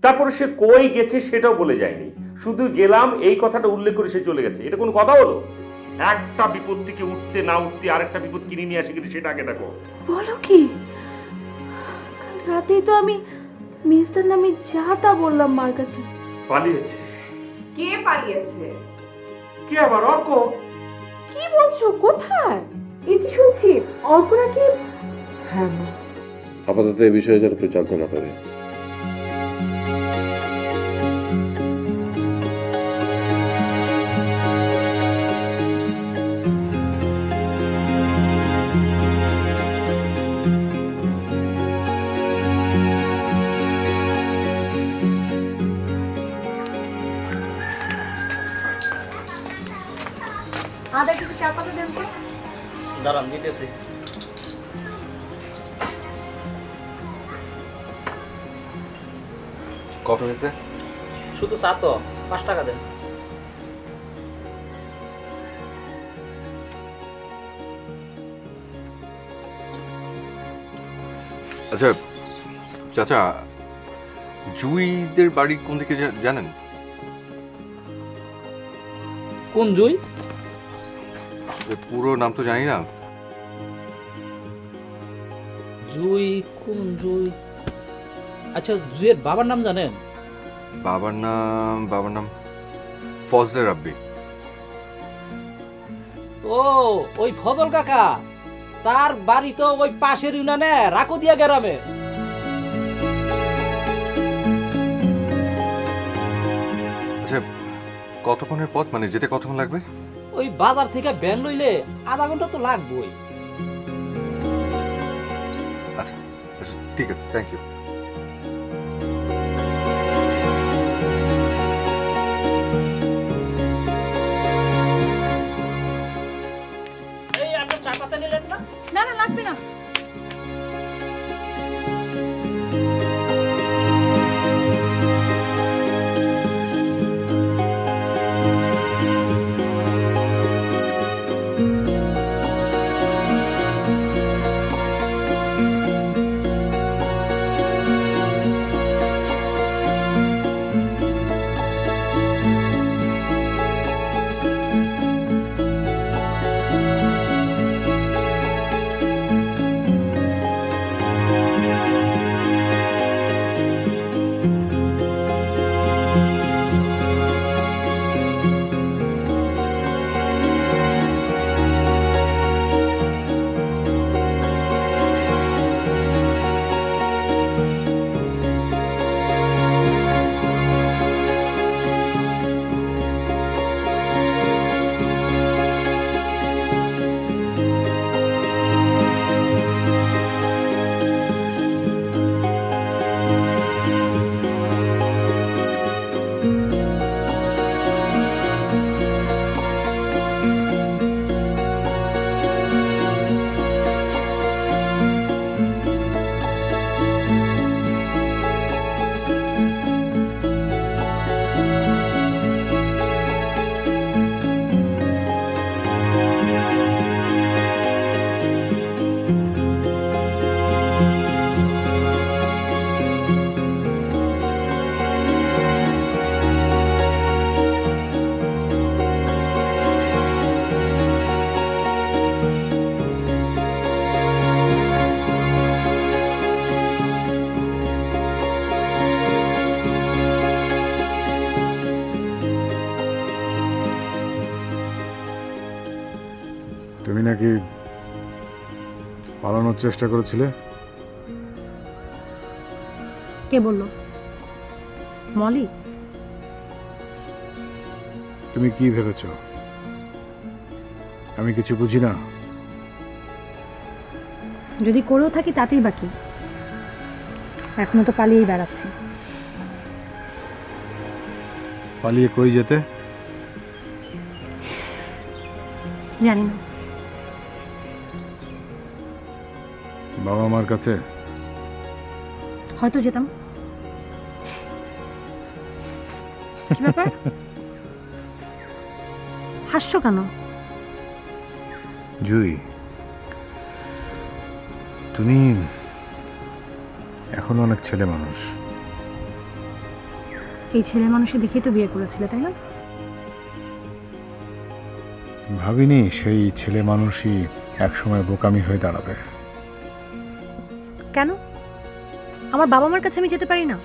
তারপরে সে কই গেছে সেটাও বলে যায়নি, শুধু গেলাম এই কথাটা উল্লেখ করে সে চলে গেছে। এটা কোনো কথা হলো? একটা বিপদ থেকে উঠতে না উঠতে আরেকটা বিপদ কিনে নিয়ে আসে কিনা সেটা আগে দেখো। বলো কি? কাল রাতেই তো আমি মেজদার নামে যা তা বললাম মার কাছে। পালিয়েছে? কে পালিয়েছে? কে আবার? অর্ক? কি বলছো? কোথায়? এ কি শুনছি? অর্ক নাকি? হ্যাঁ মা। আপাতত এই বিষয়ে যেন কেউ জানতে না পারে। আদা একটু চা পাতা দেন তো। দাঁড়ান দিতেছি। কত হয়েছে? শুধু চা তো, 5 টাকা দেন। আচ্ছা চাচা, জুইদের বাড়ি কোন দিকে জানেন? কোন জুই? পুরো নাম তো জানি না। জুই? কোন জুই? আচ্ছা, জুইয়ের বাবার নাম জানেন? বাবার নাম ফজলে রাব্বি। ও, ওই ফজল কাকা, তার বাড়ি তো ওই পাশের ইউনিয়নে রাকুদিয়া গ্রামে। আচ্ছা, কতক্ষণের পথ, মানে যেতে কতক্ষণ লাগবে? ওই বাজার থেকে ভ্যান লইলে আধা ঘন্টা তো লাগবেই। আচ্ছা ঠিক আছে, থ্যাংক ইউ। এই আপনি চা পাতা নিলেন না? না না, লাগবে না। তুমি নাকি পালানোর চেষ্টা করেছিলে? কে বললো? মলি? তুমি কি ভেবেছ আমি কিছু বুঝি না? যদি করেও থাকি তাতেই বাকি, এখনো তো পালিয়েই বেড়াচ্ছি। পালিয়ে কই যেতে? জানি না। বাবা মার কাছে? হয়তো যেতাম। কি ব্যাপার, হাসছো কেন? জুই, তুমি এখন অনেক ছেলে মানুষ, এই ছেলে মানুষের দেখেই তো বিয়ে করেছিলে, তাই না? ভাবিনি সেই ছেলে মানুষই একসময় বোকামি হয়ে দাঁড়াবে। কেন? আমার বাবা মার কাছে আমি যেতে পারি না?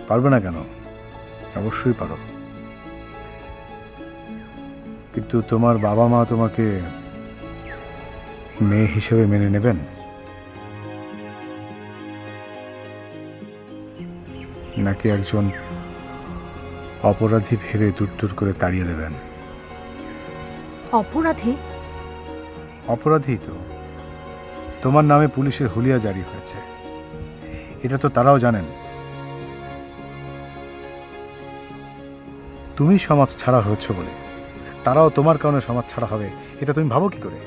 পারবে না কেন? অবশ্যই পারো, কিন্তু তোমার বাবা মা তোমাকে মেয়ে হিসেবে মেনে নেবেন? নাকি একজন অপরাধী ভেবে দূর করে তাড়িয়ে দেবেন? অপরাধী? অপরাধী তো। তোমার নামে পুলিশের হুলিয়া জারি হয়েছে, এটা তো তারাও জানেন। তুমি সমাজ ছাড়া হয়েছ বলে তারাও তোমার কারণে সমাজ ছাড়া হবে, এটা তুমি ভাবো কি করে?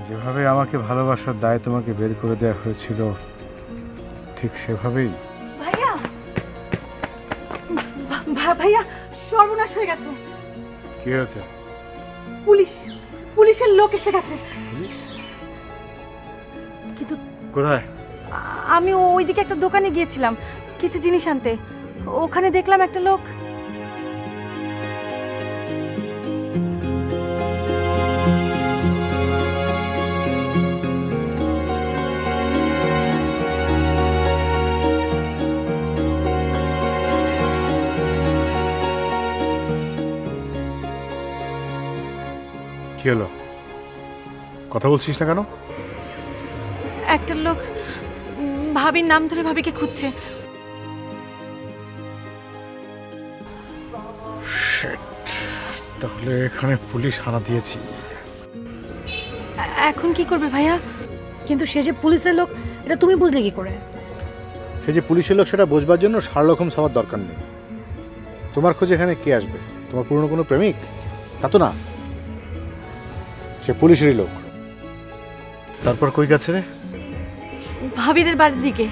যেভাবে আমাকে ভালোবাসার দায় তোমাকে বের করে দেওয়া হয়েছিল, ঠিক সেভাবেই। ভাইয়া, ভাইয়া, সর্বনাশ হয়ে গেছে। কি হয়েছে? পুলিশের লোক এসে গেছে। কিন্তু কোথায়? আমি ওইদিকে একটা দোকানে গিয়েছিলাম কিছু জিনিস আনতে, ওখানে দেখলাম একটা লোক। কি হলো? কথা বলছিস না কেন? একটা লোক ভাবির নাম ধরে ভাবিকে খুঁজছে। তাহলে এখানে পুলিশ হানা দিয়েছি। এখন কি করবে ভাইয়া? কিন্তু সে যে পুলিশের লোক, এটা তুমি বুঝলে কি করে? সে যে পুলিশের লোক সেটা বোঝবার জন্য শার্লক হোমস হওয়ার দরকার নেই। তোমার খোঁজে এখানে কে আসবে? তোমার পুরনো কোনো প্রেমিক? তা তো না, সে পুলিশেরই লোক। তারপর কই গেছে রে? ভাবিদের বাড়ির দিকে।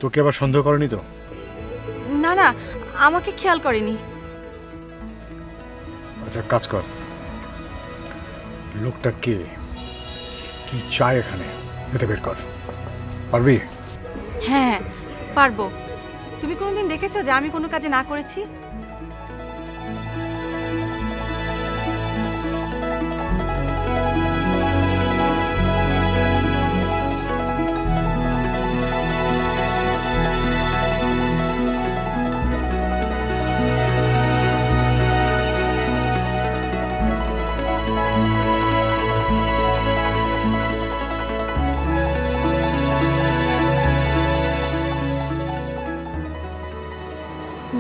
তোকে আবার সন্দেহ করেনি তো? না না, আমাকে খেয়াল করেনি। আচ্ছা কাজ কর, লোকটা কে, কি চায় এখানে, এটা বের কর। পারবি? হ্যাঁ পারবো। তুমি কোনোদিন দেখেছো যে আমি কোনো কাজে না করেছি?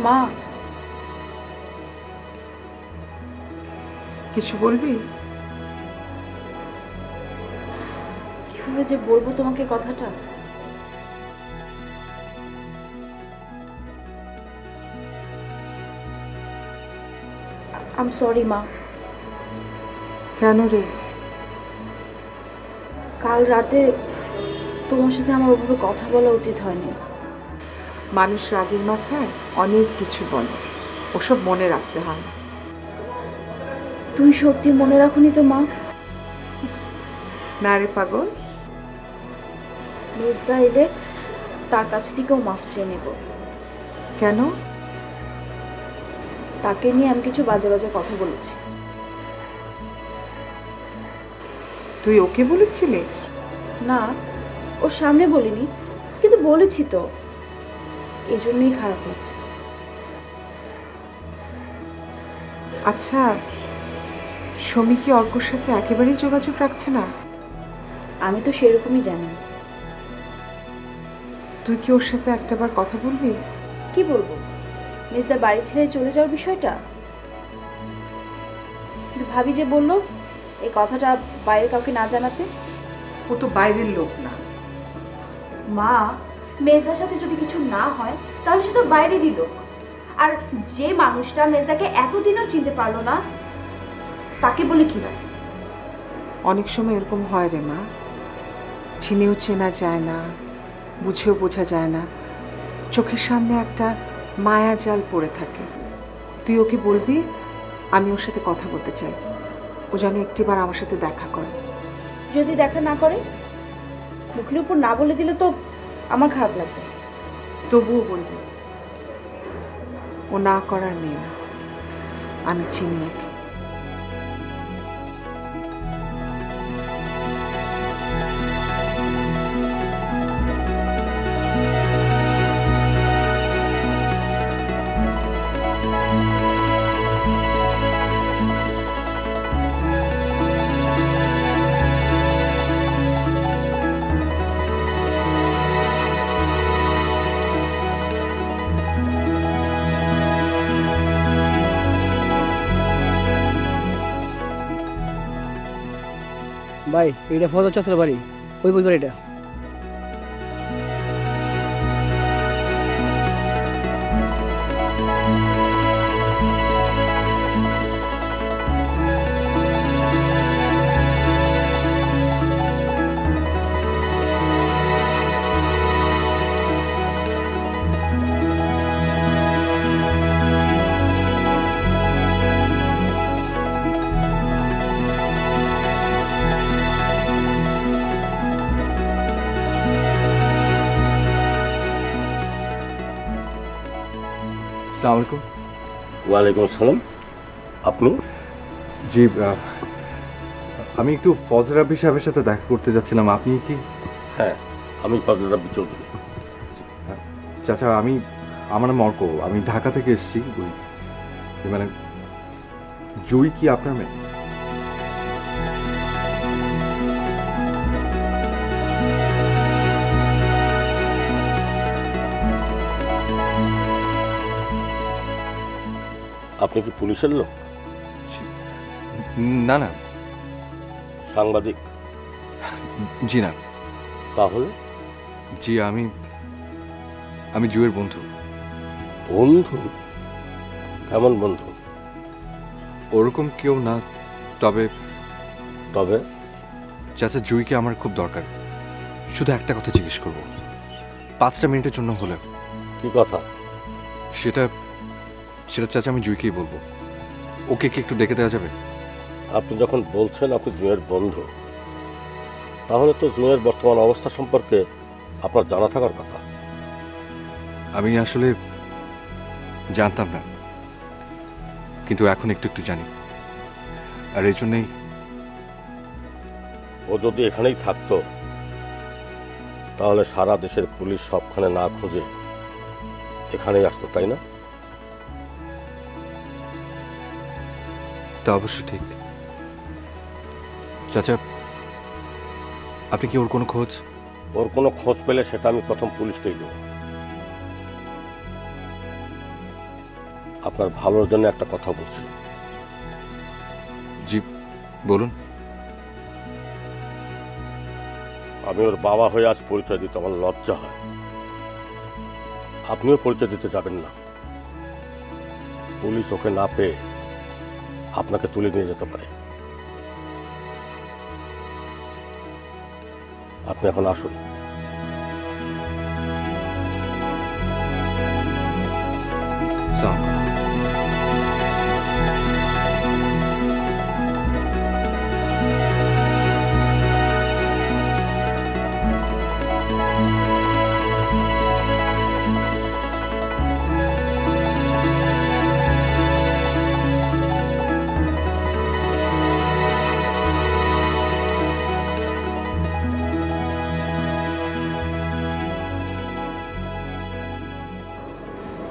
মা, কিছু বলবি? কিভাবে যে বলবো তোমাকে কথাটা। আম সরি মা। কেন রে? কাল রাতে তোমার সাথে আমার ওভাবে কথা বলা উচিত হয়নি। মানুষ রাগের মাথায় অনেক কিছু বলে, ওসব মনে রাখতে হয় না। তুমি সত্যি মনে রাখোনি তো মা? না রে পাগল। মেজদা এলে তার কাছ থেকেও মাফ চেয়ে নেব। কেন? তাকে নিয়ে আমি কিছু বাজে বাজে কথা বলেছি। তুই ওকে বলেছিলি? না, ওর সামনে বলিনি, কিন্তু বলেছি তো, এজন্যই খারাপ হচ্ছে। আচ্ছা, সমী কি অর্কর সাথে একেবারেই যোগাযোগ রাখছে না? আমি তো সেরকমই জানি। তুই কি ওর সাথে একটাবার কথা বলবি? কি বলবো? মেজদা বাড়ি ছেড়ে চলে যাওয়ার বিষয়টা? কিন্তু ভাবি যে বললো এই কথাটা বাইরে কাউকে না জানাতে। ও তো বাইরের লোক না মা। মেজদার সাথে যদি কিছু না হয় তাহলে সে তো বাইরেরই লোক। আর যে মানুষটা মেজদাকে এতদিনও চিনতে পারলো না, তাকে বলে কি হয়? অনেক সময় এরকম হয় রে মা, চিনেও চেনা যায় না, বুঝেও বোঝা যায় না, চোখের সামনে একটা মায়া জাল পড়ে থাকে। তুই ওকে বলবি আমি ওর সাথে কথা বলতে চাই। ও যেন একটিবার আমার সাথে দেখা করে। যদি দেখা না করে, মুখের উপর না বলে দিলে তো আমার খারাপ লাগবে। তবুও বলবো, ও না করার মেয়ে না। আমি চিনি ওকে। ভাই এটা ফজল চাচার বাড়ি, ওই পরিবার এটা। আসসালামু আলাইকুম। ওয়ালাইকুম আসসালাম। আপনি? জি, আমি একটু ফজল রাব্বি সাহেবের সাথে দেখা করতে যাচ্ছিলাম। আপনি কি? হ্যাঁ, আমি ফজল রাব্বি চৌধুরী। চাচা, আমার নাম অর্ক, আমি ঢাকা থেকে এসেছি। মানে জুই কি আপনার মেয়ে? আপনি কি পুলিশের লোক? না না। সাংবাদিক? জি না। তাহলে? জি, আমি জুয়ের বন্ধু। বন্ধু? কেমন বন্ধু? ওরকম কেউ না, তবে তবে চাচা জুইকে আমার খুব দরকার। শুধু একটা কথা জিজ্ঞেস করব, 5টা মিনিটের জন্য হলে। কি কথা? সেটা চাচা আমি জুইকেই বলবো। ওকে কি একটু ডেকে দেওয়া যাবে? আপনি যখন বলছেন আপনি জুয়ের বন্ধু, তাহলে তো জুয়ের বর্তমান অবস্থা সম্পর্কে আপনার জানা থাকার কথা। আমি আসলে জানতাম না, কিন্তু এখন একটু একটু জানি। আর এই জন্যই ও যদি এখানেই থাকতো, তাহলে সারা দেশের পুলিশ সবখানে না খুঁজে এখানেই আসতো, তাই না? তা অবশ্য ঠিক। চাচা, আপনি কি ওর কোনো খোঁজ? ওর কোনো খোঁজ পেলে সেটা আমি প্রথম পুলিশকেই দেব। আপনার ভালোর জন্য একটা কথা বলছি। জি বলুন। আমি ওর বাবা হয়ে আজ পরিচয় দিতে আমার লজ্জা হয়। আপনিও পরিচয় দিতে যাবেন না। পুলিশ ওকে না পেয়ে আপনাকে তুলে নিয়ে যেতে পারে। আপনি এখন আসুন।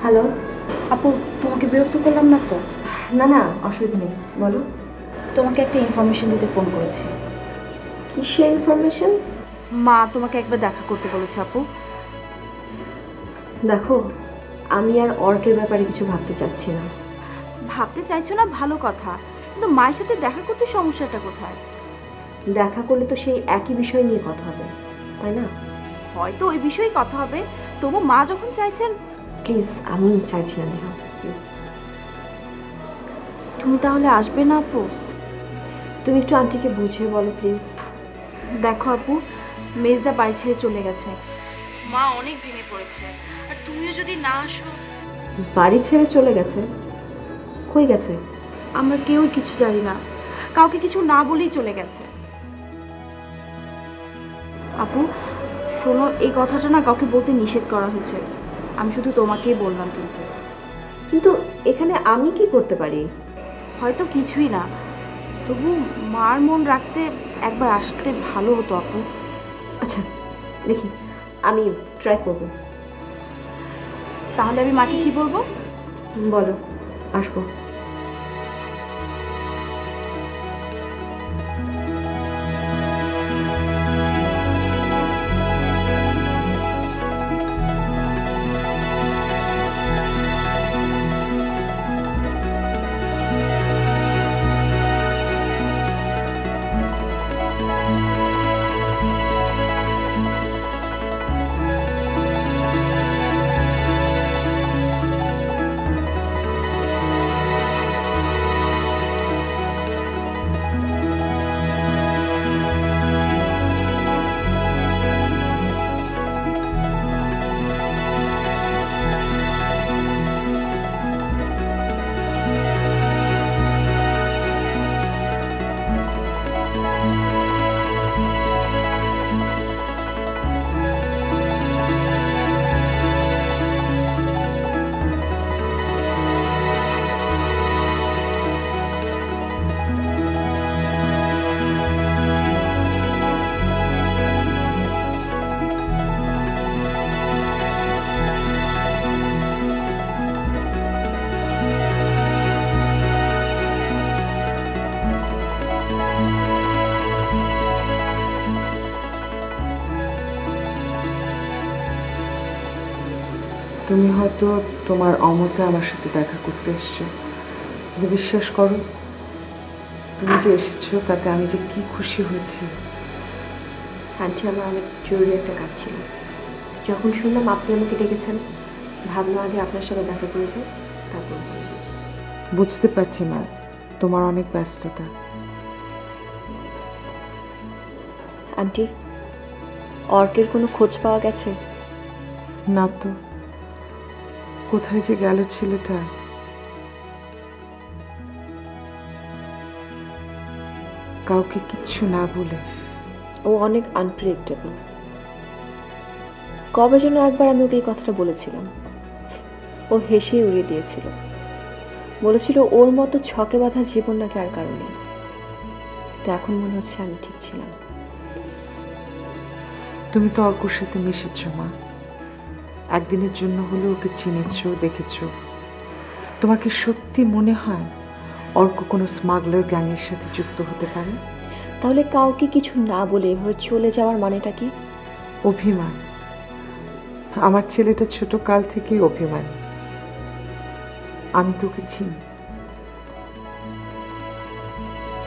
হ্যালো আপু, তোমাকে বিরক্ত করলাম না তো? না না, অসুবিধা নেই, বলো। তোমাকে একটা ইনফরমেশন দিতে ফোন করেছি। কিসের ইনফরমেশন? মা তোমাকে একবার দেখা করতে বলেছে আপু। দেখো, আমি আর অর্কের ব্যাপারে কিছু ভাবতে চাচ্ছি না। ভাবতে চাইছো না, ভালো কথা, কিন্তু মায়ের সাথে দেখা করতে সমস্যাটা কোথায়? দেখা করলে তো সেই একই বিষয় নিয়ে কথা হবে, তাই না? হয়তো ওই বিষয়ে কথা হবে, তবু মা যখন চাইছেন। প্লিজ, আমি চাইছি না নেহা, প্লিজ। তুমি তাহলে আসবে না আপু? তুমি একটু আন্টিকে বুঝিয়ে বলো প্লিজ। দেখো আপু, মেজদা বাড়ি ছেড়ে চলে গেছে, মা অনেক ভেঙে পড়েছে, আর তুমিও যদি না আসো। বাড়ি ছেড়ে চলে গেছে? কই গেছে? আমরা কেউ কিছু জানি না, কাউকে কিছু না বলেই চলে গেছে। আপু শোনো, এই কথাটা না কাউকে বলতে নিষেধ করা হয়েছে, আমি শুধু তোমাকেই বললাম। কিন্তু কিন্তু এখানে আমি কি করতে পারি? হয়তো কিছুই না, তবু মার মন রাখতে একবার আসতে ভালো হতো আপু। আচ্ছা দেখি, আমি ট্রাই করব। তাহলে আমি মাকে কি বলবো? বলো, আসবো। তুমি হয়তো তোমার অমতে আমার সাথে দেখা করতে এসছো, কিন্তু বিশ্বাস করো, তুমি যে এসেছো তাতে আমি যে কি খুশি হয়েছি। আন্টি, আমার অনেক জরুরি একটা কাজ ছিল। যখন শুনলাম আপনি আমাকে ডেকেছেন, ভাবলাম আগে আপনার সাথে দেখা করে যাই, তারপর। বুঝতে পারছি মা, তোমার অনেক ব্যস্ততা। আন্টি, অর্কের কোনো খোঁজ পাওয়া গেছে? না তো, কোথায় যে গেল ছেলেটা। কাউকে কিচ্ছু না বলে। ও অনেক আনপ্রেডিক্টেবল। কবে যেন একবার আমি ওকে এই কথাটা বলেছিলাম, ও হেসেই উড়িয়ে দিয়েছিল। বলেছিল ওর মতো ছকে বাঁধা জীবন নাকি আর কারো নেই। তো এখন মনে হচ্ছে আমি ঠিক ছিলাম। তুমি তো অর্কর সাথে মিশেছো মা, একদিনের জন্য হলেও ওকে চিনেছো, দেখেছো। তোমার কি সত্যি মনে হয় অর্ক কোনো স্মাগলার গ্যাংয়ের সাথে যুক্ত হতে পারে? তাহলে কাউকে কিছু না বলে এভাবে চলে যাওয়ার মানেটা কি? অভিমান। আমার ছেলেটা ছোট কাল থেকেই অভিমান। আমি তোকে চিনি।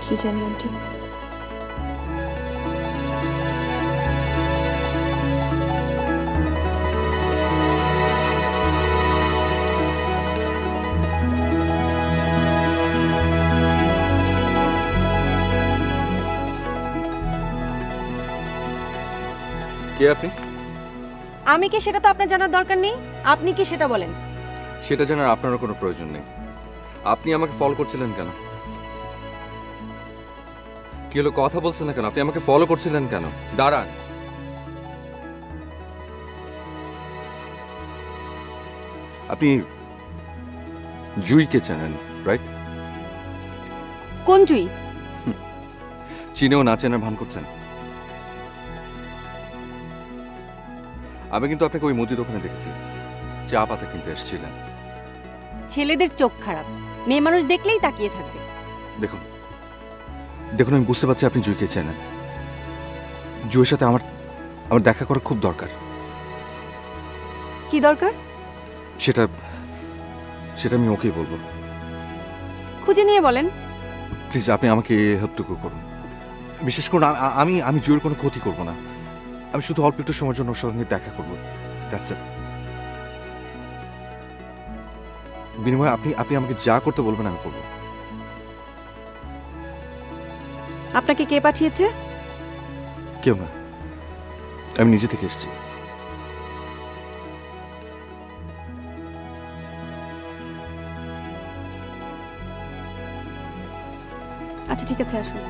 কি জানি আন্টি। কে আপনি? আমি কি সেটা তো আপনার জানার দরকার নেই, আপনি কি সেটা বলেন। সেটা জানার আপনারও কোনো প্রয়োজন নেই। আপনি আমাকে ফলো করছিলেন কেন? কি হলো, কথা বলছেন না কেন? আপনি আমাকে ফলো করছিলেন কেন? দাঁড়ান। আপনি জুইকে চেনেন, রাইট? কোন জুই? চিনেও না চেনার ভান করছেন। আমি কিন্তু আপনাকে ওই মুদি দোকানে দেখেছি, চা পাতা কিনতে এসেছিলেন। ছেলেদের চোখ খারাপ, মেয়ে মানুষ দেখলেই তাকিয়ে থাকবে। দেখুন দেখুন, আমি বুঝতে পারছি আপনি জুইকে চেনেন। জুইয়ের সাথে আমার দেখা করা খুব দরকার। কি দরকার? সেটা আমি ওকেই বলবো। খুঁজে নিয়ে বলেন। প্লিজ আপনি আমাকে হেল্পটুকু করুন। বিশেষ করে আমি জুইয়ের কোনো ক্ষতি করব না। আমি শুধু অল্প একটু সময়ের জন্য ওর সঙ্গে দেখা করবো। বিনিময়ে আপনি আমাকে যা করতে বলবেন আমি করবো। আপনাকে কে পাঠিয়েছে? কেউ না, আমি নিজে থেকে এসেছি। আচ্ছা ঠিক আছে আসুন।